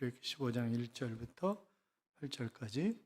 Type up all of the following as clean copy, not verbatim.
출애굽기 15장 1절부터 8절까지.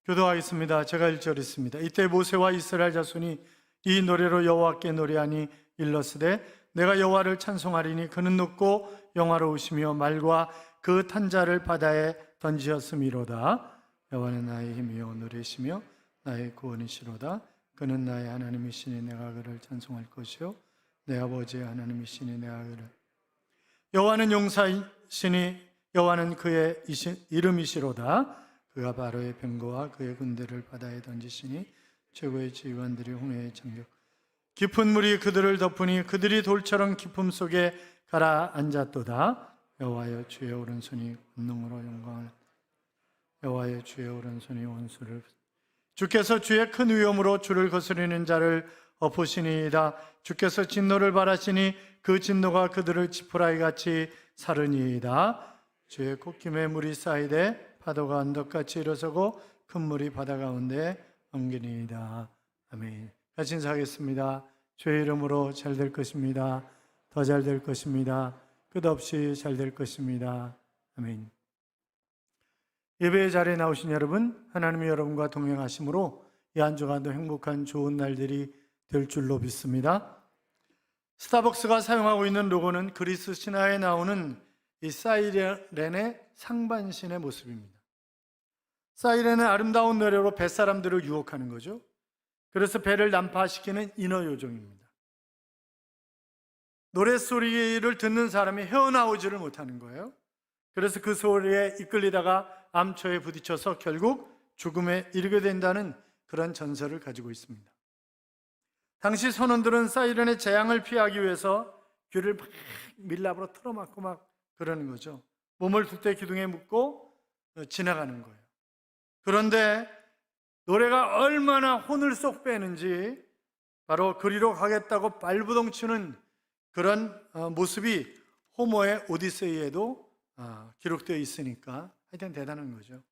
교도하겠습니다. 제가 1절 있습니다. 이때 모세와 이스라엘 자손이 이 노래로 여호와께 노래하니 일러스되 내가 여호와를 찬송하리니 그는 높고 영화로우시며 말과 그 탄자를 바다에 던지었음이로다. 여호와는 나의 힘이요 노래시며 나의 구원이시로다. 그는 나의 하나님이시니 내가 그를 찬송할 것이요 내 아버지의 하나님이시니 내가 그를. 여호와는 용사이시니 여호와는 그의 이름이시로다. 그가 바로의 병거와 그의 군대를 바다에 던지시니 최고의 지휘관들이 홍해에 잠겨 깊은 물이 그들을 덮으니 그들이 돌처럼 깊음 속에 가라앉았도다. 여호와여 주의 오른손이 권능으로 영광을. 여호와여 주의 오른손이 원수를. 주께서 주의 큰 위엄으로 주를 거스리는 자를 엎으시니이다. 주께서 진노를 발하시니 그 진노가 그들을 지푸라기 같이 사르니이다. 주의 콧김에 물이 쌓이되 파도가 언덕같이 일어서고 큰 물이 바다 가운데 엉기니이다. 아멘. 같이 인사하겠습니다. 주의 이름으로 잘 될 것입니다. 더 잘 될 것입니다. 끝없이 잘 될 것입니다. 아멘. 예배의 자리에 나오신 여러분, 하나님이 여러분과 동행하심으로 이 한 주간도 행복한 좋은 날들이 될 줄로 믿습니다. 스타벅스가 사용하고 있는 로고는 그리스 신화에 나오는 이 사이렌의 상반신의 모습입니다. 사이렌은 아름다운 노래로 뱃사람들을 유혹하는 거죠. 그래서 배를 난파시키는 인어 요정입니다. 노랫소리를 듣는 사람이 헤어나오지를 못하는 거예요. 그래서 그 소리에 이끌리다가 암초에 부딪혀서 결국 죽음에 이르게 된다는 그런 전설을 가지고 있습니다. 당시 선원들은 사이렌의 재앙을 피하기 위해서 귀를 막 밀랍으로 틀어막고 막 그러는 거죠. 몸을 두때 기둥에 묶고 지나가는 거예요. 그런데 노래가 얼마나 혼을 쏙 빼는지 바로 그리로 가겠다고 발부동치는 그런 모습이 호모의 오디세이에도 기록되어 있으니까 하여튼 대단한 거죠.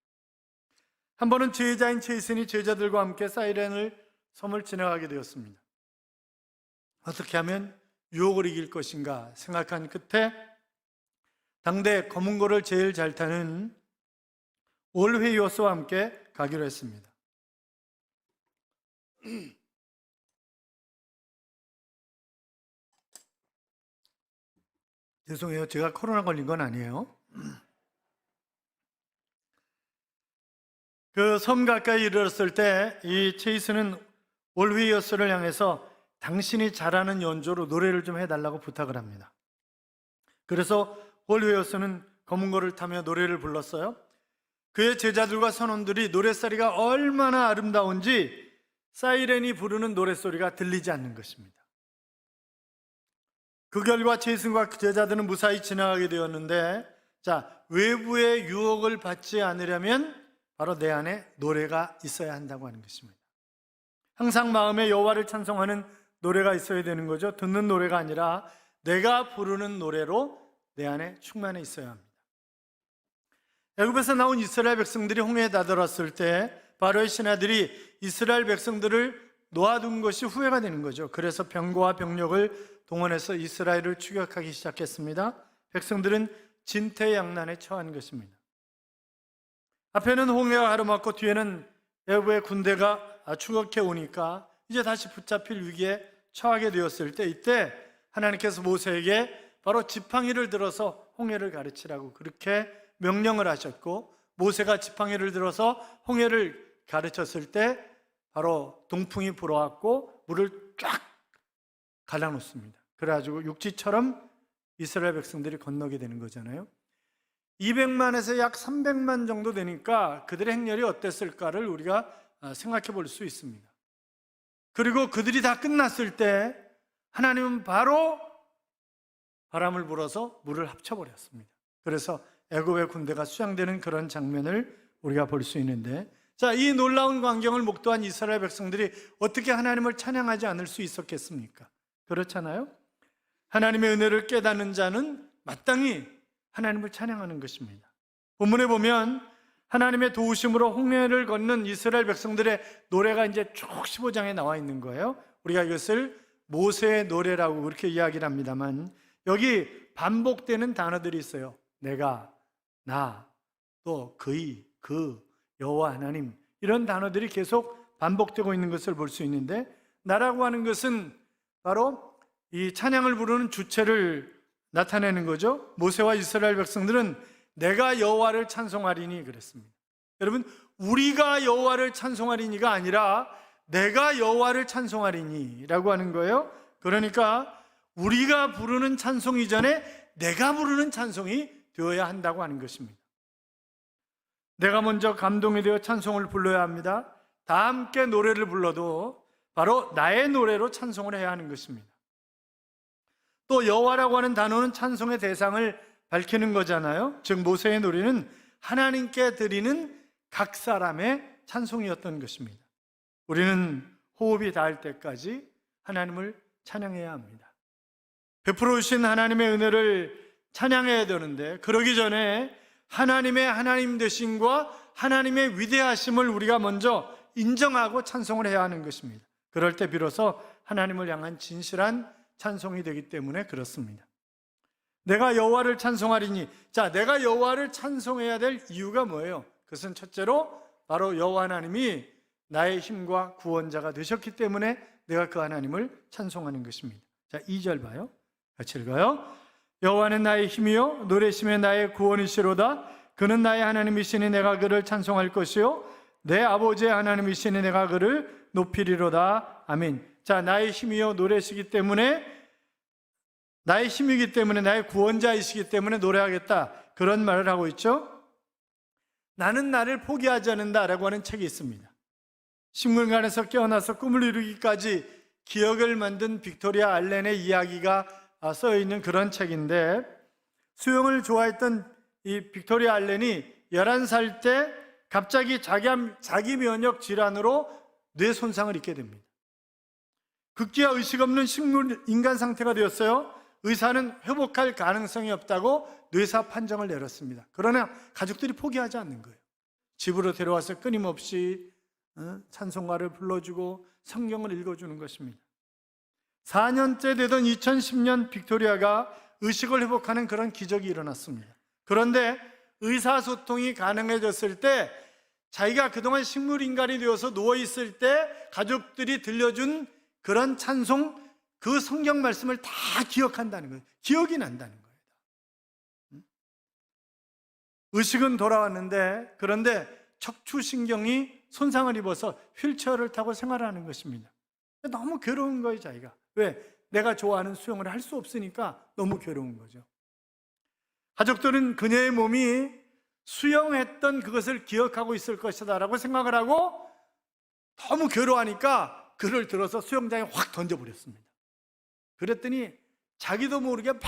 한 번은 제자인 체이슨이 제자들과 함께 사이렌을 섬을 지나가게 되었습니다. 어떻게 하면 유혹을 이길 것인가 생각한 끝에 당대 검은고를 제일 잘 타는 올회이오스와 함께 가기로 했습니다. 죄송해요. 제가 코로나 걸린 건 아니에요. 그 섬 가까이 이르렀을 때 이 체이스는 올회이오스를 향해서 당신이 잘하는 연주로 노래를 좀 해달라고 부탁을 합니다. 그래서 올회이오스는 검은고를 타며 노래를 불렀어요. 그의 제자들과 선원들이 노랫소리가 얼마나 아름다운지 사이렌이 부르는 노랫소리가 들리지 않는 것입니다. 그 결과 체이슨과 제자들은 무사히 지나가게 되었는데, 자, 외부의 유혹을 받지 않으려면 바로 내 안에 노래가 있어야 한다고 하는 것입니다. 항상 마음에 여호와를 찬송하는 노래가 있어야 되는 거죠. 듣는 노래가 아니라 내가 부르는 노래로 내 안에 충만해 있어야 합니다. 애굽에서 나온 이스라엘 백성들이 홍해에 다다랐을 때 바로의 신하들이 이스라엘 백성들을 놓아둔 것이 후회가 되는 거죠. 그래서 병거와 병력을 동원해서 이스라엘을 추격하기 시작했습니다. 백성들은 진퇴양난에 처한 것입니다. 앞에는 홍해가 가로막고 뒤에는 애굽의 군대가 추격해 오니까 이제 다시 붙잡힐 위기에 처하게 되었을 때, 이때 하나님께서 모세에게 바로 지팡이를 들어서 홍해를 가르치라고 그렇게 명령을 하셨고, 모세가 지팡이를 들어서 홍해를 가르쳤을 때 바로 동풍이 불어왔고 물을 쫙 갈라놓습니다. 그래가지고 육지처럼 이스라엘 백성들이 건너게 되는 거잖아요. 200만에서 약 300만 정도 되니까 그들의 행렬이 어땠을까를 우리가 생각해 볼 수 있습니다. 그리고 그들이 다 끝났을 때 하나님은 바로 바람을 불어서 물을 합쳐버렸습니다. 그래서 애굽의 군대가 수장되는 그런 장면을 우리가 볼 수 있는데, 자, 이 놀라운 광경을 목도한 이스라엘 백성들이 어떻게 하나님을 찬양하지 않을 수 있었겠습니까? 그렇잖아요. 하나님의 은혜를 깨닫는 자는 마땅히 하나님을 찬양하는 것입니다. 본문에 보면 하나님의 도우심으로 홍해를 걷는 이스라엘 백성들의 노래가 이제 쭉 15장에 나와 있는 거예요. 우리가 이것을 모세의 노래라고 그렇게 이야기를 합니다만, 여기 반복되는 단어들이 있어요. 내가, 나, 또 그의, 그, 여호와 하나님, 이런 단어들이 계속 반복되고 있는 것을 볼 수 있는데, 나라고 하는 것은 바로 이 찬양을 부르는 주체를 나타내는 거죠. 모세와 이스라엘 백성들은 내가 여호와를 찬송하리니 그랬습니다. 여러분, 우리가 여호와를 찬송하리니가 아니라 내가 여호와를 찬송하리니 라고 하는 거예요. 그러니까 우리가 부르는 찬송 이전에 내가 부르는 찬송이 되어야 한다고 하는 것입니다. 내가 먼저 감동이 되어 찬송을 불러야 합니다. 다 함께 노래를 불러도 바로 나의 노래로 찬송을 해야 하는 것입니다. 또 여호와라고 하는 단어는 찬송의 대상을 밝히는 거잖아요. 즉 모세의 노래는 하나님께 드리는 각 사람의 찬송이었던 것입니다. 우리는 호흡이 닿을 때까지 하나님을 찬양해야 합니다. 베풀어 주신 하나님의 은혜를 찬양해야 되는데, 그러기 전에 하나님의 하나님 되심과 하나님의 위대하심을 우리가 먼저 인정하고 찬송을 해야 하는 것입니다. 그럴 때 비로소 하나님을 향한 진실한 찬송이 되기 때문에 그렇습니다. 내가 여호와를 찬송하리니, 자, 내가 여호와를 찬송해야 될 이유가 뭐예요? 그것은 첫째로 바로 여호와 하나님이 나의 힘과 구원자가 되셨기 때문에 내가 그 하나님을 찬송하는 것입니다. 자, 2절 봐요. 같이 읽어요. 여호와는 나의 힘이요 노래심에 나의 구원이시로다. 그는 나의 하나님이시니 내가 그를 찬송할 것이요 내 아버지의 하나님이시니 내가 그를 높이리로다. 아멘. 자, 나의 힘이요 노래시기 때문에, 나의 힘이기 때문에, 나의 구원자이시기 때문에 노래하겠다, 그런 말을 하고 있죠. 나는 나를 포기하지 않는다라고 하는 책이 있습니다. 식물관에서 깨어나서 꿈을 이루기까지 기억을 만든 빅토리아 알렌의 이야기가 써있는 그런 책인데, 수영을 좋아했던 이 빅토리아 알렌이 11살 때 갑자기 자기 면역 질환으로 뇌 손상을 입게 됩니다. 극기야 의식 없는 식물 인간 상태가 되었어요. 의사는 회복할 가능성이 없다고 뇌사 판정을 내렸습니다. 그러나 가족들이 포기하지 않는 거예요. 집으로 데려와서 끊임없이 찬송가를 불러주고 성경을 읽어주는 것입니다. 4년째 되던 2010년 빅토리아가 의식을 회복하는 그런 기적이 일어났습니다. 그런데 의사소통이 가능해졌을 때, 자기가 그동안 식물인간이 되어서 누워있을 때 가족들이 들려준 그런 찬송, 그 성경 말씀을 다 기억한다는 거예요. 기억이 난다는 거예요. 의식은 돌아왔는데, 그런데 척추신경이 손상을 입어서 휠체어를 타고 생활하는 것입니다. 너무 괴로운 거예요, 자기가. 왜? 내가 좋아하는 수영을 할 수 없으니까 너무 괴로운 거죠. 가족들은 그녀의 몸이 수영했던 그것을 기억하고 있을 것이다 라고 생각을 하고, 너무 괴로워하니까 그를 들어서 수영장에 확 던져버렸습니다. 그랬더니 자기도 모르게 막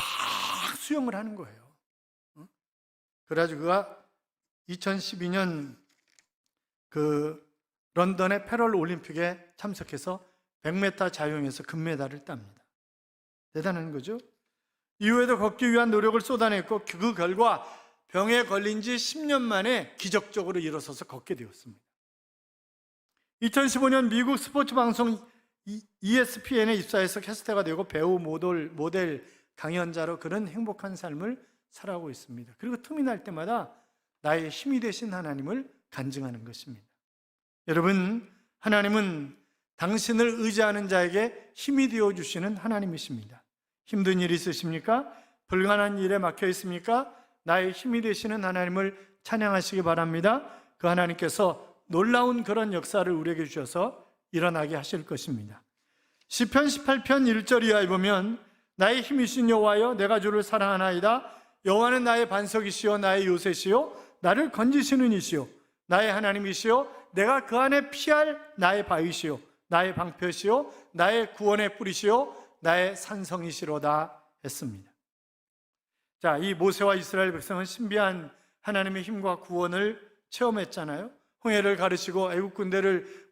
수영을 하는 거예요. 그래가지고 그가 2012년 그 런던의 패럴 올림픽에 참석해서 100m 자유형에서 금메달을 땁니다. 대단한 거죠. 이후에도 걷기 위한 노력을 쏟아냈고, 그 결과 병에 걸린 지 10년 만에 기적적으로 일어서서 걷게 되었습니다. 2015년 미국 스포츠 방송 ESPN에 입사해서 캐스터가 되고 배우, 모델, 강연자로 그런 행복한 삶을 살아가고 있습니다. 그리고 틈이 날 때마다 나의 힘이 되신 하나님을 간증하는 것입니다. 여러분, 하나님은 당신을 의지하는 자에게 힘이 되어주시는 하나님이십니다. 힘든 일 있으십니까? 불가능한 일에 막혀 있습니까? 나의 힘이 되시는 하나님을 찬양하시기 바랍니다. 그 하나님께서 놀라운 그런 역사를 우리에게 주셔서 일어나게 하실 것입니다. 시편 18편 1절 이하에 보면, 나의 힘이신 여호와여 내가 주를 사랑하나이다. 여호와는 나의 반석이시요 나의 요새시요 나를 건지시는 이시요 나의 하나님이시요 내가 그 안에 피할 나의 바위시요 나의 방패시요 나의 구원의 뿌리시요 나의 산성이시로다 했습니다. 자, 이 모세와 이스라엘 백성은 신비한 하나님의 힘과 구원을 체험했잖아요. 홍해를 가르시고 애국 군대를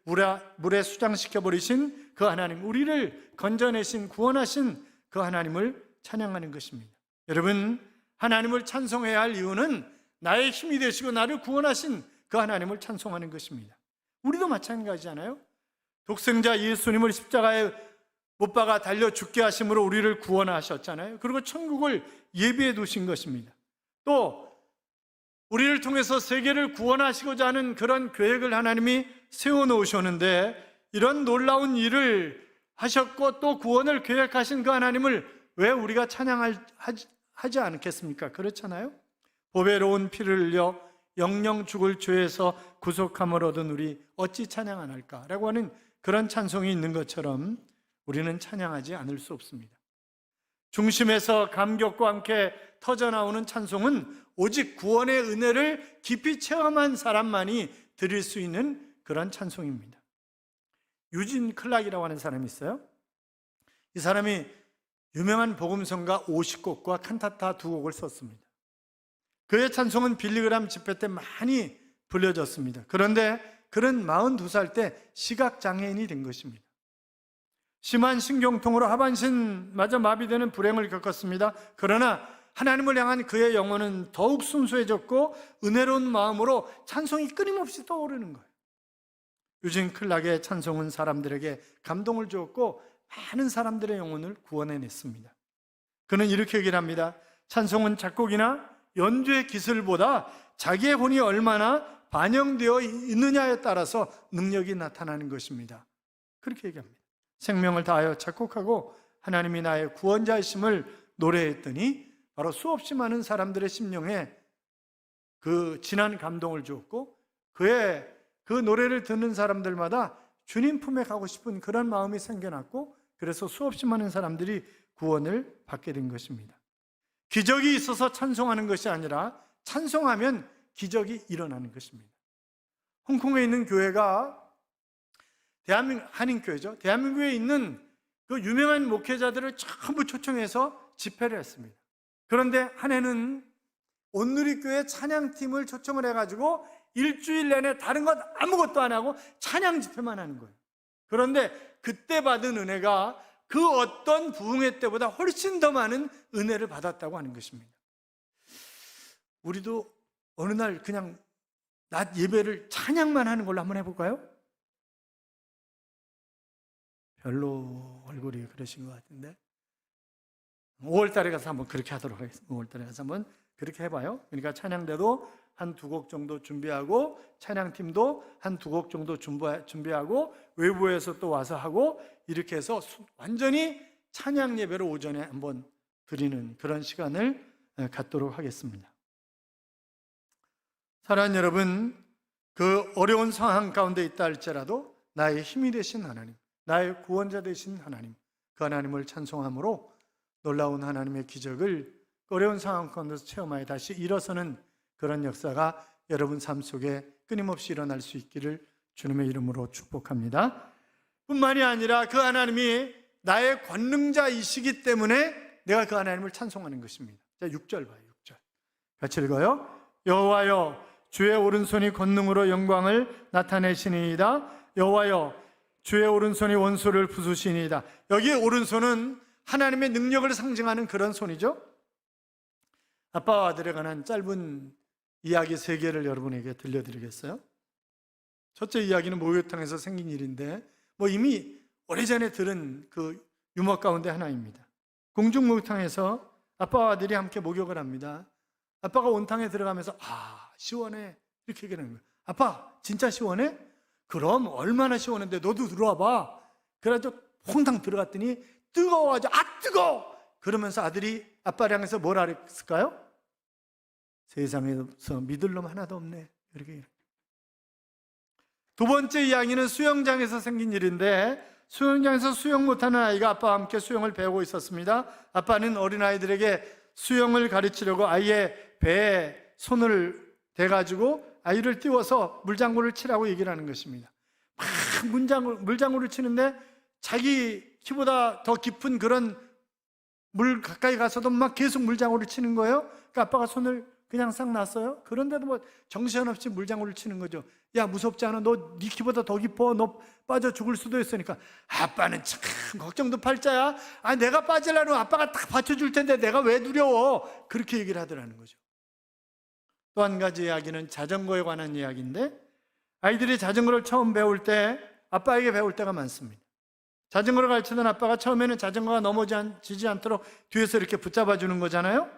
물에 수장시켜 버리신 그 하나님, 우리를 건져내신 구원하신 그 하나님을 찬양하는 것입니다. 여러분, 하나님을 찬송해야 할 이유는 나의 힘이 되시고 나를 구원하신 그 하나님을 찬송하는 것입니다. 우리도 마찬가지잖아요. 독생자 예수님을 십자가에 못 박아 달려 죽게 하심으로 우리를 구원하셨잖아요. 그리고 천국을 예비해 두신 것입니다. 또 우리를 통해서 세계를 구원하시고자 하는 그런 계획을 하나님이 세워놓으셨는데, 이런 놀라운 일을 하셨고 또 구원을 계획하신 그 하나님을 왜 우리가 찬양하지 않겠습니까? 그렇잖아요. 보배로운 피를 흘려 영영 죽을 죄에서 구속함을 얻은 우리 어찌 찬양 안 할까라고 하는 그런 찬송이 있는 것처럼 우리는 찬양하지 않을 수 없습니다. 중심에서 감격과 함께 터져나오는 찬송은 오직 구원의 은혜를 깊이 체험한 사람만이 드릴 수 있는 그런 찬송입니다. 유진 클락이라고 하는 사람이 있어요. 이 사람이 유명한 복음성가 50곡과 칸타타 2곡을 썼습니다. 그의 찬송은 빌리그람 집회 때 많이 불려졌습니다. 그런데 그는 42살 때 시각장애인이 된 것입니다. 심한 신경통으로 하반신마저 마비되는 불행을 겪었습니다. 그러나 하나님을 향한 그의 영혼은 더욱 순수해졌고 은혜로운 마음으로 찬송이 끊임없이 떠오르는 거예요. 유진 클락의 찬송은 사람들에게 감동을 주었고 많은 사람들의 영혼을 구원해냈습니다. 그는 이렇게 얘기를 합니다. 찬송은 작곡이나 연주의 기술보다 자기의 혼이 얼마나 반영되어 있느냐에 따라서 능력이 나타나는 것입니다. 그렇게 얘기합니다. 생명을 다하여 작곡하고 하나님이 나의 구원자이심을 노래했더니 바로 수없이 많은 사람들의 심령에 그 진한 감동을 주었고, 그의 그 노래를 듣는 사람들마다 주님 품에 가고 싶은 그런 마음이 생겨났고, 그래서 수없이 많은 사람들이 구원을 받게 된 것입니다. 기적이 있어서 찬송하는 것이 아니라 찬송하면 기적이 일어나는 것입니다. 홍콩에 있는 교회가 한인교회죠. 대한민국에 있는 그 유명한 목회자들을 전부 초청해서 집회를 했습니다. 그런데 한 해는 온누리교회 찬양팀을 초청을 해가지고 일주일 내내 다른 것 아무것도 안 하고 찬양 집회만 하는 거예요. 그런데 그때 받은 은혜가 그 어떤 부흥회 때보다 훨씬 더 많은 은혜를 받았다고 하는 것입니다. 우리도 어느 날 그냥 낮 예배를 찬양만 하는 걸로 한번 해볼까요? 별로 얼굴이 그러신 것 같은데 5월 달에 가서 한번 그렇게 하도록 하겠습니다. 5월 달에 가서 한번 그렇게 해봐요. 그러니까 찬양대도 한 2곡 정도 준비하고 찬양팀도 한 2곡 정도 준비하고 외부에서 또 와서 하고 이렇게 해서 완전히 찬양 예배를 오전에 한번 드리는 그런 시간을 갖도록 하겠습니다. 사랑하는 여러분, 그 어려운 상황 가운데 있다 할지라도 나의 힘이 되신 하나님, 나의 구원자 되신 하나님, 그 하나님을 찬송함으로 놀라운 하나님의 기적을 어려운 상황 가운데서 체험하여 다시 일어서는 그런 역사가 여러분 삶 속에 끊임없이 일어날 수 있기를 주님의 이름으로 축복합니다. 뿐만이 아니라 그 하나님이 나의 권능자이시기 때문에 내가 그 하나님을 찬송하는 것입니다. 자, 6절 봐요. 6절 같이 읽어요. 여호와여 주의 오른손이 권능으로 영광을 나타내시니이다. 여호와여 주의 오른손이 원수를 부수시니이다. 여기 오른손은 하나님의 능력을 상징하는 그런 손이죠. 아빠와 아들에 관한 짧은 이야기 3개를 여러분에게 들려드리겠어요? 첫째 이야기는 목욕탕에서 생긴 일인데 이미 오래전에 들은 그 유머 가운데 하나입니다. 공중 목욕탕에서 아빠와 아들이 함께 목욕을 합니다. 아빠가 온탕에 들어가면서 시원해 이렇게 얘기하는 거예요. 아빠 진짜 시원해? 그럼 얼마나 시원한데 너도 들어와 봐. 그래가지고 퐁당 들어갔더니 뜨거워가지고 뜨거워! 그러면서 아들이 아빠를 향해서 뭐라 그랬을까요? 세상에서 믿을 놈 하나도 없네. 이렇게. 두 번째 이야기는 수영장에서 생긴 일인데 수영장에서 수영 못하는 아이가 아빠와 함께 수영을 배우고 있었습니다. 아빠는 어린아이들에게 수영을 가르치려고 아이의 배에 손을 대가지고 아이를 띄워서 물장구를 치라고 얘기를 하는 것입니다. 막 물장구를 치는데 자기 키보다 더 깊은 그런 물 가까이 가서도 막 계속 물장구를 치는 거예요. 그러니까 아빠가 손을 그냥 싹 놨어요. 그런데도 정신없이 물장구를 치는 거죠. 야 무섭지 않아? 너 네 키보다 더 깊어. 너 빠져 죽을 수도 있으니까. 아빠는 참 걱정도 팔자야. 내가 빠지려면 아빠가 딱 받쳐줄 텐데 내가 왜 두려워? 그렇게 얘기를 하더라는 거죠. 또 한 가지 이야기는 자전거에 관한 이야기인데 아이들이 자전거를 처음 배울 때 아빠에게 배울 때가 많습니다. 자전거를 가르치던 아빠가 처음에는 자전거가 넘어지지 않도록 뒤에서 이렇게 붙잡아 주는 거잖아요.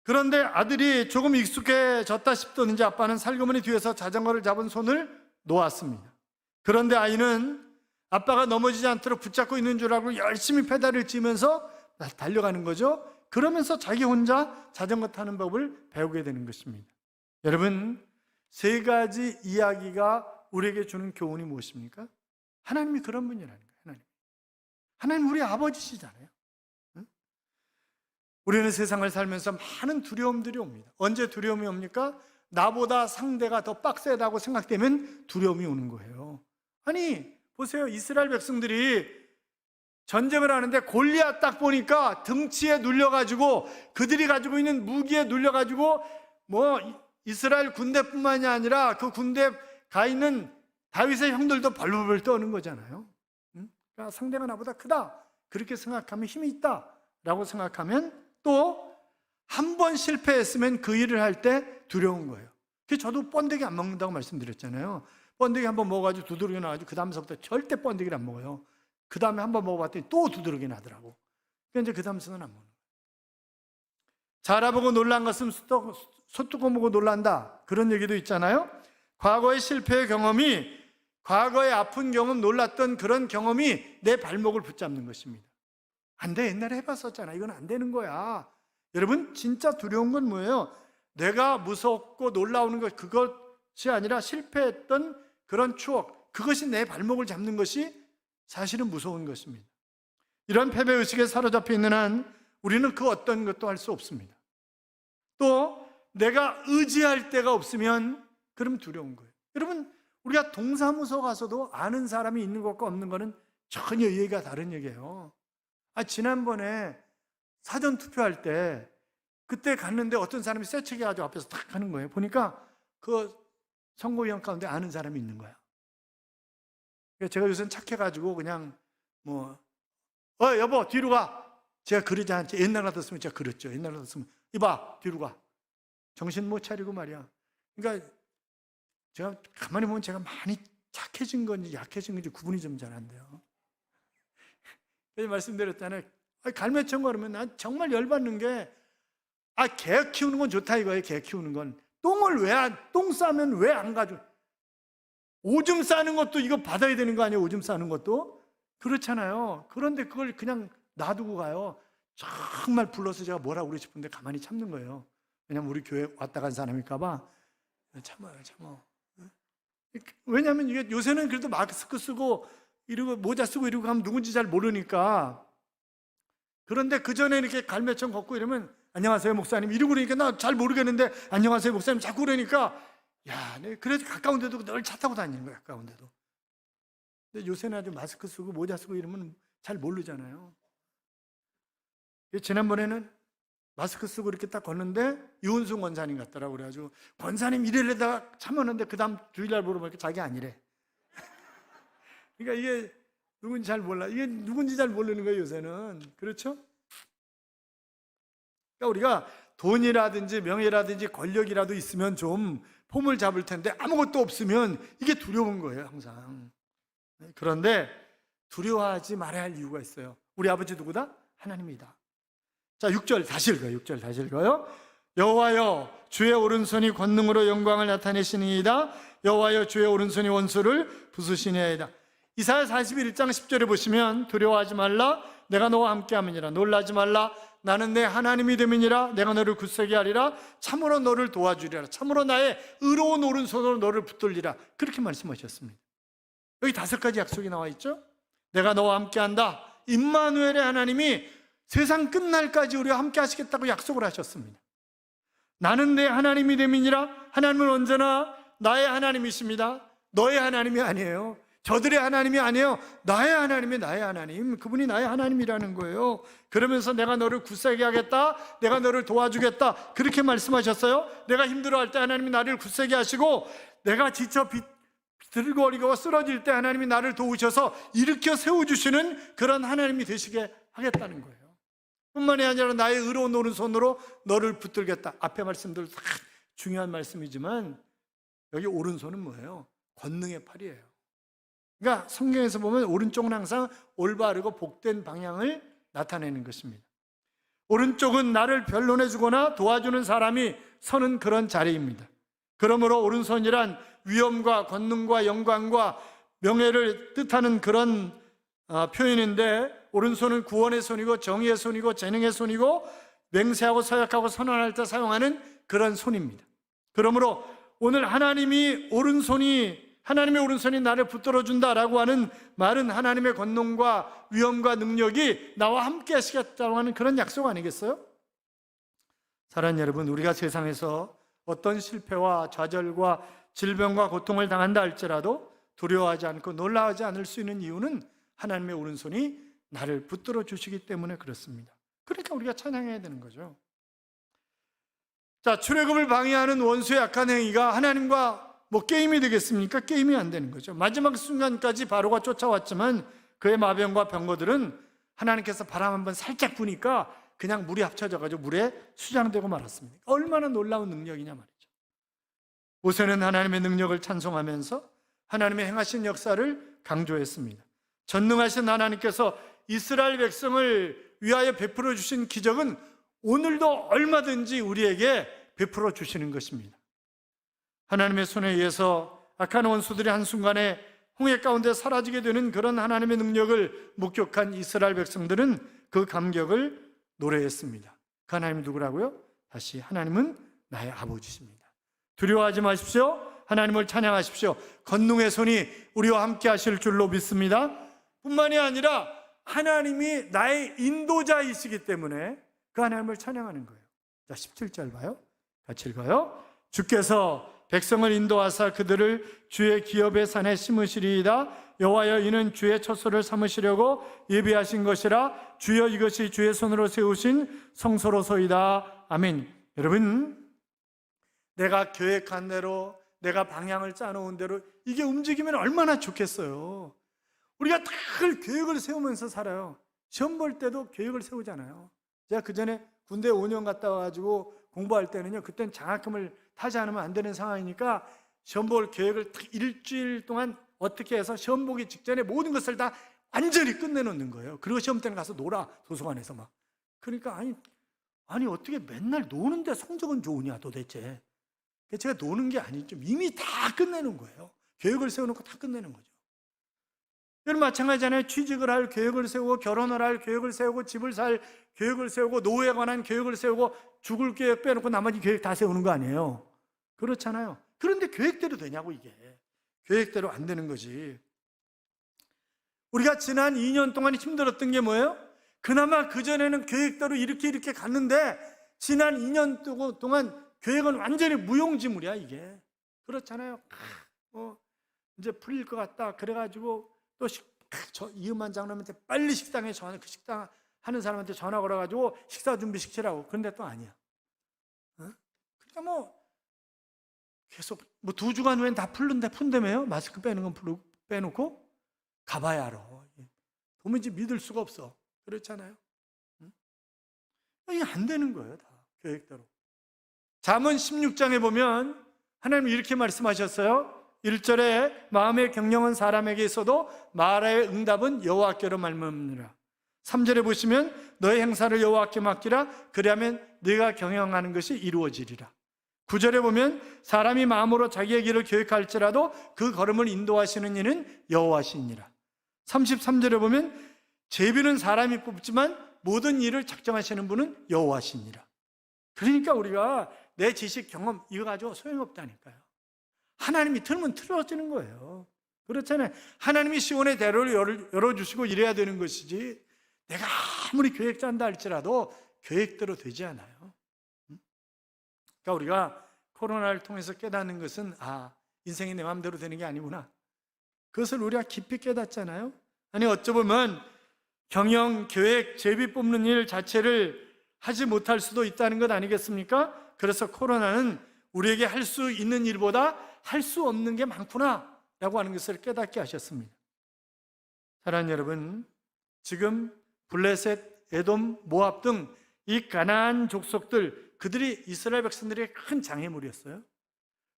그런데 아들이 조금 익숙해졌다 싶더니 아빠는 살그머니 뒤에서 자전거를 잡은 손을 놓았습니다. 그런데 아이는 아빠가 넘어지지 않도록 붙잡고 있는 줄 알고 열심히 페달을 찌면서 달려가는 거죠. 그러면서 자기 혼자 자전거 타는 법을 배우게 되는 것입니다. 여러분, 세 가지 이야기가 우리에게 주는 교훈이 무엇입니까? 하나님이 그런 분이라는 거예요. 하나님 우리 아버지시잖아요. 우리는 세상을 살면서 많은 두려움들이 옵니다. 언제 두려움이 옵니까? 나보다 상대가 더 빡세다고 생각되면 두려움이 오는 거예요. 아니 보세요, 이스라엘 백성들이 전쟁을 하는데 골리앗 딱 보니까 등치에 눌려가지고 그들이 가지고 있는 무기에 눌려가지고 이스라엘 군대뿐만이 아니라 그 군대에 가 있는 다윗의 형들도 벌벌 떠는 거잖아요. 그러니까 상대가 나보다 크다 그렇게 생각하면 힘이 있다 라고 생각하면 또 한 번 실패했으면 그 일을 할 때 두려운 거예요. 그래서 저도 번데기 안 먹는다고 말씀드렸잖아요. 번데기 한번 먹어가지고 두드러기 나가지고 그 다음서부터 절대 번데기를 안 먹어요. 그 다음에 한번 먹어봤더니 또 두드러기 나더라고. 그러니까 이제 그 다음서는 안 먹는 거예요. 자라보고 놀란 것은 소뚜껑 보고 놀란다, 그런 얘기도 있잖아요. 과거의 실패의 경험이, 과거의 아픈 경험, 놀랐던 그런 경험이 내 발목을 붙잡는 것입니다. 안 돼, 옛날에 해봤었잖아, 이건 안 되는 거야. 여러분, 진짜 두려운 건 뭐예요? 내가 무섭고 놀라우는 것, 그것이 아니라 실패했던 그런 추억, 그것이 내 발목을 잡는 것이 사실은 무서운 것입니다. 이런 패배의식에 사로잡혀 있는 한 우리는 그 어떤 것도 할 수 없습니다. 또 내가 의지할 데가 없으면 그럼 두려운 거예요. 여러분, 우리가 동사무소 가서도 아는 사람이 있는 것과 없는 것은 전혀 얘기가 다른 얘기예요. 지난번에 사전 투표할 때 그때 갔는데 어떤 사람이 쇠책이 가지고 앞에서 탁 하는 거예요. 보니까 그 선거위원 가운데 아는 사람이 있는 거야. 제가 요새는 착해가지고 그냥 여보 뒤로 가. 제가 그러지 않지. 옛날 같았으면 제가 그랬죠. 옛날 같았으면 이봐 뒤로 가. 정신 못 차리고 말이야. 그러니까 제가 가만히 보면 제가 많이 착해진 건지 약해진 건지 구분이 좀 잘 안 돼요. 그래서 말씀드렸잖아요. 갈매청 걸으면 난 정말 열받는 게, 개 키우는 건 좋다 이거예요. 개 키우는 건. 똥 싸면 왜 안 가져? 오줌 싸는 것도 이거 받아야 되는 거 아니에요? 오줌 싸는 것도? 그렇잖아요. 그런데 그걸 그냥 놔두고 가요. 정말 불러서 제가 뭐라고 그러고 싶은데 가만히 참는 거예요. 왜냐면 우리 교회 왔다 간 사람일까 봐. 참아요. 왜냐면 이게 요새는 그래도 마스크 쓰고 이러고 모자 쓰고 이러고 하면 누군지 잘 모르니까. 그런데 그 전에 이렇게 갈매청 걷고 이러면 안녕하세요 목사님 이러고 그러니까 나 잘 모르겠는데 안녕하세요 목사님 자꾸 그러니까 그래도 가까운 데도 늘 차 타고 다니는 거야. 가까운 데도. 근데 요새는 아주 마스크 쓰고 모자 쓰고 이러면 잘 모르잖아요. 지난번에는 마스크 쓰고 이렇게 딱 걷는데 유은숙 권사님 같더라고. 그래가지고 권사님 이래려다가 참았는데 그 다음 주일날 물어보니까 자기 아니래. 그러니까 이게 누군지 잘 몰라. 이게 누군지 잘 모르는 거예요 요새는. 그렇죠? 그러니까 우리가 돈이라든지 명예라든지 권력이라도 있으면 좀 폼을 잡을 텐데 아무것도 없으면 이게 두려운 거예요 항상. 그런데 두려워하지 말아야 할 이유가 있어요. 우리 아버지 누구다? 하나님이다. 자, 6절 다시 읽어요. 여호와여 주의 오른손이 권능으로 영광을 나타내시니이다. 여호와여 주의 오른손이 원수를 부수시니이다. 이사야 41장 10절에 보시면 두려워하지 말라 내가 너와 함께함이니라. 놀라지 말라 나는 내 하나님이 됨이니라. 내가 너를 굳세게 하리라. 참으로 너를 도와주리라. 참으로 나의 의로운 오른손으로 너를 붙들리라. 그렇게 말씀하셨습니다. 여기 5가지 약속이 나와 있죠. 내가 너와 함께한다. 임마누엘의 하나님이 세상 끝날까지 우리와 함께 하시겠다고 약속을 하셨습니다. 나는 내 하나님이 됨이니라. 하나님은 언제나 나의 하나님이십니다. 너의 하나님이 아니에요. 저들의 하나님이 아니에요. 나의 하나님이 나의 하나님. 그분이 나의 하나님이라는 거예요. 그러면서 내가 너를 굳세게 하겠다. 내가 너를 도와주겠다. 그렇게 말씀하셨어요. 내가 힘들어할 때 하나님이 나를 굳세게 하시고, 내가 지쳐 비틀거리고 쓰러질 때 하나님이 나를 도우셔서 일으켜 세워주시는 그런 하나님이 되시게 하겠다는 거예요. 뿐만이 아니라 나의 의로운 오른손으로 너를 붙들겠다. 앞에 말씀들 다 중요한 말씀이지만 여기 오른손은 뭐예요? 권능의 팔이에요. 그러니까 성경에서 보면 오른쪽은 항상 올바르고 복된 방향을 나타내는 것입니다. 오른쪽은 나를 변론해 주거나 도와주는 사람이 서는 그런 자리입니다. 그러므로 오른손이란 위엄과 권능과 영광과 명예를 뜻하는 그런 표현인데, 오른손은 구원의 손이고 정의의 손이고 재능의 손이고 맹세하고 서약하고 선언할 때 사용하는 그런 손입니다. 그러므로 오늘 하나님의 오른손이 나를 붙들어 준다라고 하는 말은 하나님의 권능과 위엄과 능력이 나와 함께 하시겠다고 하는 그런 약속 아니겠어요? 사랑하는 여러분, 우리가 세상에서 어떤 실패와 좌절과 질병과 고통을 당한다 할지라도 두려워하지 않고 놀라워하지 않을 수 있는 이유는 하나님의 오른손이 나를 붙들어 주시기 때문에 그렇습니다. 그러니까 우리가 찬양해야 되는 거죠. 자, 출애굽을 방해하는 원수의 악한 행위가 하나님과 게임이 되겠습니까? 게임이 안 되는 거죠. 마지막 순간까지 바로가 쫓아왔지만 그의 마병과 병거들은 하나님께서 바람 한번 살짝 부니까 그냥 물이 합쳐져가지고 물에 수장되고 말았습니다. 얼마나 놀라운 능력이냐 말이죠. 모세는 하나님의 능력을 찬송하면서 하나님의 행하신 역사를 강조했습니다. 전능하신 하나님께서 이스라엘 백성을 위하여 베풀어 주신 기적은 오늘도 얼마든지 우리에게 베풀어 주시는 것입니다. 하나님의 손에 의해서 악한 원수들이 한순간에 홍해 가운데 사라지게 되는 그런 하나님의 능력을 목격한 이스라엘 백성들은 그 감격을 노래했습니다. 그 하나님이 누구라고요? 다시, 하나님은 나의 아버지십니다. 두려워하지 마십시오. 하나님을 찬양하십시오. 권능의 손이 우리와 함께 하실 줄로 믿습니다. 뿐만이 아니라 하나님이 나의 인도자이시기 때문에 그 하나님을 찬양하는 거예요. 자, 17절 봐요. 같이 읽어요. 주께서 백성을 인도하사 그들을 주의 기업의 산에 심으시리이다. 여호와여, 이는 주의 처소를 삼으시려고 예비하신 것이라. 주여, 이것이 주의 손으로 세우신 성소로소이다. 아멘. 여러분, 내가 계획한 대로, 내가 방향을 짜놓은 대로 이게 움직이면 얼마나 좋겠어요. 우리가 늘 계획을 세우면서 살아요. 시험 볼 때도 계획을 세우잖아요. 제가 그전에 군대 5년 갔다 와가지고 공부할 때는요, 그땐 장학금을 타지 않으면 안 되는 상황이니까 시험 볼 계획을 일주일 동안 어떻게 해서 시험 보기 직전에 모든 것을 다 완전히 끝내놓는 거예요. 그리고 시험 때는 가서 놀아, 도서관에서 막. 그러니까 아니 어떻게 맨날 노는데 성적은 좋으냐 도대체. 제가 노는 게 아니죠. 이미 다 끝내는 거예요. 계획을 세워놓고 다 끝내는 거죠. 여러분, 마찬가지잖아요. 취직을 할 계획을 세우고, 결혼을 할 계획을 세우고, 집을 살 계획을 세우고, 노후에 관한 계획을 세우고, 죽을 계획 빼놓고 나머지 계획 다 세우는 거 아니에요? 그렇잖아요. 그런데 계획대로 되냐고. 이게 계획대로 안 되는 거지. 우리가 지난 2년 동안 힘들었던 게 뭐예요? 그나마 그전에는 계획대로 이렇게 갔는데 지난 2년 동안 계획은 완전히 무용지물이야 이게. 그렇잖아요. 이제 풀릴 것 같다 그래가지고 또 이음만 장로한테 빨리 식당에 전화, 그 식당 하는 사람한테 전화 걸어가지고 식사 준비 시키라고. 그런데 또 아니야. 그러니까 계속 2주간 후엔 다 푼다며요. 마스크 빼는 건 빼놓고 가봐야 알아. 도무지 믿을 수가 없어. 그렇잖아요. 이게 안 되는 거예요. 다 계획대로. 잠언 16장에 보면 하나님이 이렇게 말씀하셨어요. 1절에 마음의 경영은 사람에게 있어도 말의 응답은 여호와께로 말미암느니라. 3절에 보시면 너의 행사를 여호와께 맡기라. 그리하면 네가 경영하는 것이 이루어지리라. 9절에 보면 사람이 마음으로 자기의 길을 계획할지라도 그 걸음을 인도하시는 이는 여호와시니라. 33절에 보면 제비는 사람이 뽑지만 모든 일을 작정하시는 분은 여호와시니라. 그러니까 우리가 내 지식, 경험 이거 가지고 소용없다니까요. 하나님이 틀면 틀어지는 거예요. 그렇잖아요. 하나님이 시온의 대로를 열어주시고 이래야 되는 것이지 내가 아무리 계획 짠다 할지라도 계획대로 되지 않아요. 그러니까 우리가 코로나를 통해서 깨닫는 것은 인생이 내 마음대로 되는 게 아니구나. 그것을 우리가 깊이 깨닫잖아요. 아니 어쩌면 경영, 계획, 제비 뽑는 일 자체를 하지 못할 수도 있다는 것 아니겠습니까? 그래서 코로나는 우리에게 할 수 있는 일보다 할 수 없는 게 많구나 라고 하는 것을 깨닫게 하셨습니다. 사랑하는 여러분, 지금 블레셋, 에돔, 모압 등 이 가나안 족속들, 그들이 이스라엘 백성들의 큰 장애물이었어요.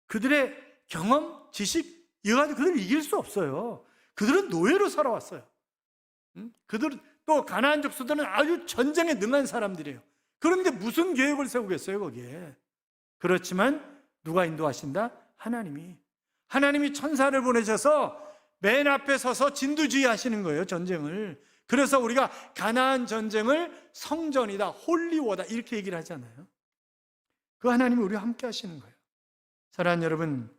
그들의 경험, 지식 이거 가지고 그들을 이길 수 없어요. 그들은 노예로 살아왔어요. 그들은 또 가나안 족속들은 아주 전쟁에 능한 사람들이에요. 그런데 무슨 계획을 세우겠어요 거기에. 그렇지만 누가 인도하신다? 하나님이 천사를 보내셔서 맨 앞에 서서 진두지휘 하시는 거예요, 전쟁을. 그래서 우리가 가나안 전쟁을 성전이다, 홀리워다 이렇게 얘기를 하잖아요. 그 하나님이 우리와 함께 하시는 거예요. 사랑하는 여러분,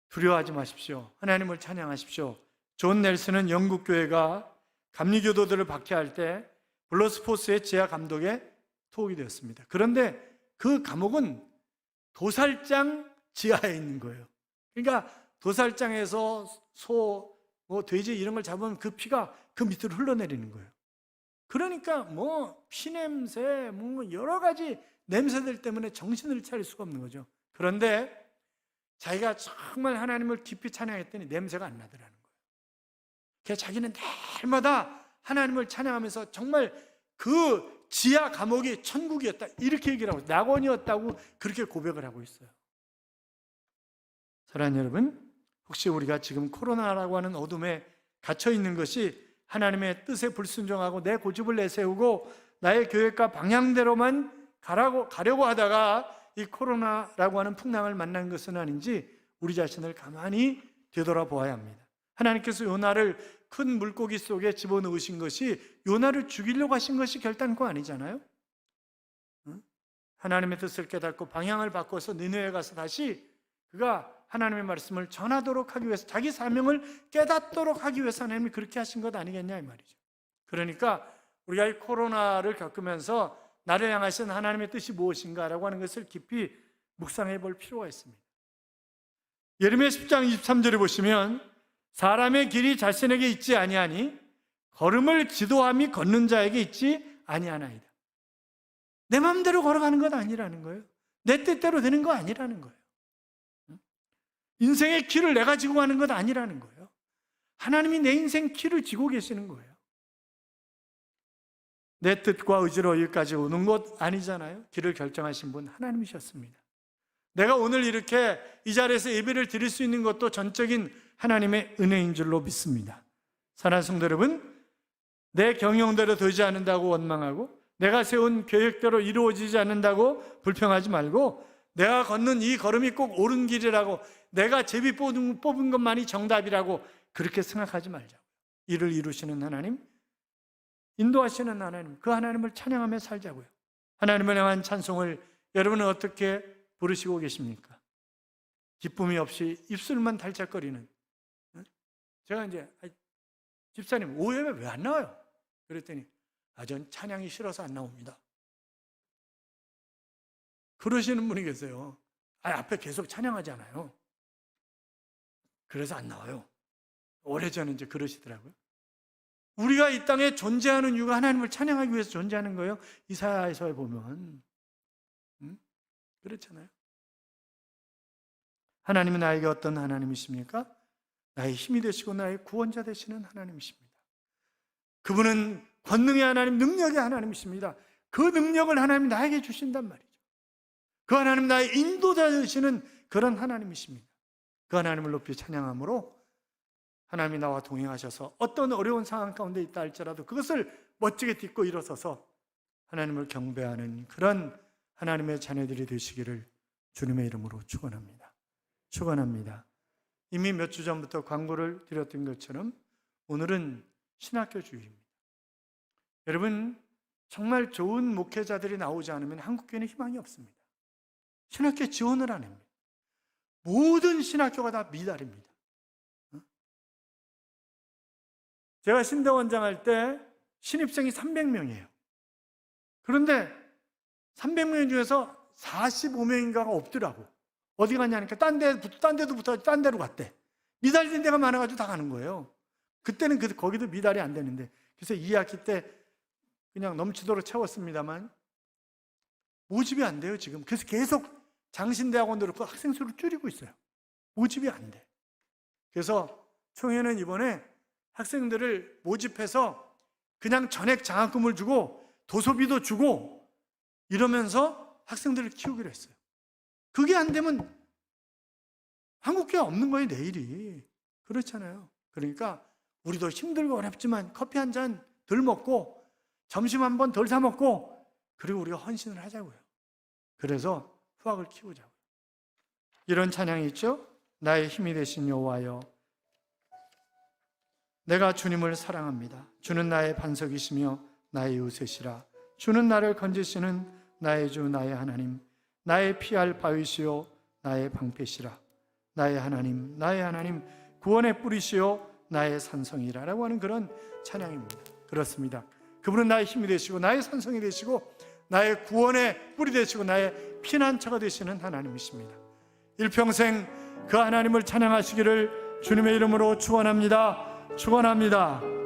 두려워하지 마십시오. 하나님을 찬양하십시오. 존 넬슨은 영국 교회가 감리교도들을 박해할 때 블러스포스의 지하 감독에 투옥이 되었습니다. 그런데 그 감옥은 도살장 지하에 있는 거예요. 그러니까 도살장에서 소, 돼지 이런 걸 잡으면 그 피가 그 밑으로 흘러내리는 거예요. 그러니까 피냄새, 여러 가지 냄새들 때문에 정신을 차릴 수가 없는 거죠. 그런데 자기가 정말 하나님을 깊이 찬양했더니 냄새가 안 나더라는 거예요. 그래서 자기는 날마다 하나님을 찬양하면서 정말 그 지하 감옥이 천국이었다 이렇게 얘기를 하고 낙원이었다고 그렇게 고백을 하고 있어요. 사랑하는 여러분, 혹시 우리가 지금 코로나라고 하는 어둠에 갇혀 있는 것이 하나님의 뜻에 불순종하고 내 고집을 내세우고 나의 계획과 방향대로만 가려고 하다가 이 코로나라고 하는 풍랑을 만난 것은 아닌지 우리 자신을 가만히 되돌아보아야 합니다. 하나님께서 요나를 큰 물고기 속에 집어넣으신 것이 요나를 죽이려고 하신 것이 결단코 아니잖아요. 하나님의 뜻을 깨닫고 방향을 바꿔서 니느웨에 가서 다시 그가 하나님의 말씀을 전하도록 하기 위해서 자기 사명을 깨닫도록 하기 위해서 하나님이 그렇게 하신 것 아니겠냐 이 말이죠. 그러니까 우리가 이 코로나를 겪으면서 나를 향하신 하나님의 뜻이 무엇인가라고 하는 것을 깊이 묵상해 볼 필요가 있습니다. 예레미야 10장 23절에 보시면 사람의 길이 자신에게 있지 아니하니 걸음을 지도함이 걷는 자에게 있지 아니하나이다. 내 마음대로 걸어가는 건 아니라는 거예요. 내 뜻대로 되는 거 아니라는 거예요. 인생의 길을 내가 지고 가는 것 아니라는 거예요. 하나님이 내 인생 길을 지고 계시는 거예요. 내 뜻과 의지로 여기까지 오는 것 아니잖아요. 길을 결정하신 분 하나님이셨습니다. 내가 오늘 이렇게 이 자리에서 예배를 드릴 수 있는 것도 전적인 하나님의 은혜인 줄로 믿습니다. 사랑하는 성도 여러분, 내 경영대로 되지 않는다고 원망하고 내가 세운 계획대로 이루어지지 않는다고 불평하지 말고 내가 걷는 이 걸음이 꼭 옳은 길이라고 내가 제비 뽑은 것만이 정답이라고 그렇게 생각하지 말자고요. 이를 이루시는 하나님, 인도하시는 하나님, 그 하나님을 찬양하며 살자고요. 하나님을 향한 찬송을 여러분은 어떻게 부르시고 계십니까? 기쁨이 없이 입술만 달짝거리는. 제가 이제 집사님 5예배 왜 안 나와요? 그랬더니 전 찬양이 싫어서 안 나옵니다. 그러시는 분이 계세요. 앞에 계속 찬양하잖아요. 그래서 안 나와요. 오래전에 이제 그러시더라고요. 우리가 이 땅에 존재하는 이유가 하나님을 찬양하기 위해서 존재하는 거예요. 이사야에서 보면 그렇잖아요. 하나님은 나에게 어떤 하나님이십니까? 나의 힘이 되시고 나의 구원자 되시는 하나님이십니다. 그분은 권능의 하나님, 능력의 하나님이십니다. 그 능력을 하나님이 나에게 주신단 말이죠. 그 하나님 나의 인도자 되시는 그런 하나님이십니다. 그 하나님을 높이 찬양함으로 하나님이 나와 동행하셔서 어떤 어려운 상황 가운데 있다 할지라도 그것을 멋지게 딛고 일어서서 하나님을 경배하는 그런 하나님의 자녀들이 되시기를 주님의 이름으로 축원합니다. 축원합니다. 이미 몇 주 전부터 광고를 드렸던 것처럼 오늘은 신학교 주일입니다. 여러분, 정말 좋은 목회자들이 나오지 않으면 한국교회는 희망이 없습니다. 신학교에 지원을 안 합니다. 모든 신학교가 다 미달입니다. 제가 신대원장 할 때 신입생이 300명이에요. 그런데 300명 중에서 45명인가가 없더라고. 어디 갔냐니까 딴 데도 붙어 딴 데로 갔대. 미달된 데가 많아가지고 다 가는 거예요. 그때는 거기도 미달이 안 되는데. 그래서 2학기 때 그냥 넘치도록 채웠습니다만 모집이 안 돼요 지금. 그래서 계속 장신대학원들을 학생 수를 줄이고 있어요. 모집이 안 돼. 그래서 총회는 이번에 학생들을 모집해서 그냥 전액 장학금을 주고 도서비도 주고 이러면서 학생들을 키우기로 했어요. 그게 안 되면 한국교회 없는 거예요, 내일이. 그렇잖아요. 그러니까 우리도 힘들고 어렵지만 커피 한 잔 덜 먹고 점심 한 번 덜 사 먹고 그리고 우리가 헌신을 하자고요. 그래서 후학을 키우자고요. 이런 찬양이 있죠. 나의 힘이 되신 여호와여, 내가 주님을 사랑합니다. 주는 나의 반석이시며 나의 요새시라. 주는 나를 건지시는 나의 주 나의 하나님, 나의 피할 바위시요 나의 방패시라. 나의 하나님 구원의 뿌리시요 나의 산성이라 라고 하는 그런 찬양입니다. 그렇습니다. 그분은 나의 힘이 되시고 나의 산성이 되시고 나의 구원의 뿌리 되시고 나의 피난처가 되시는 하나님이십니다. 일평생 그 하나님을 찬양하시기를 주님의 이름으로 축원합니다. 축원합니다.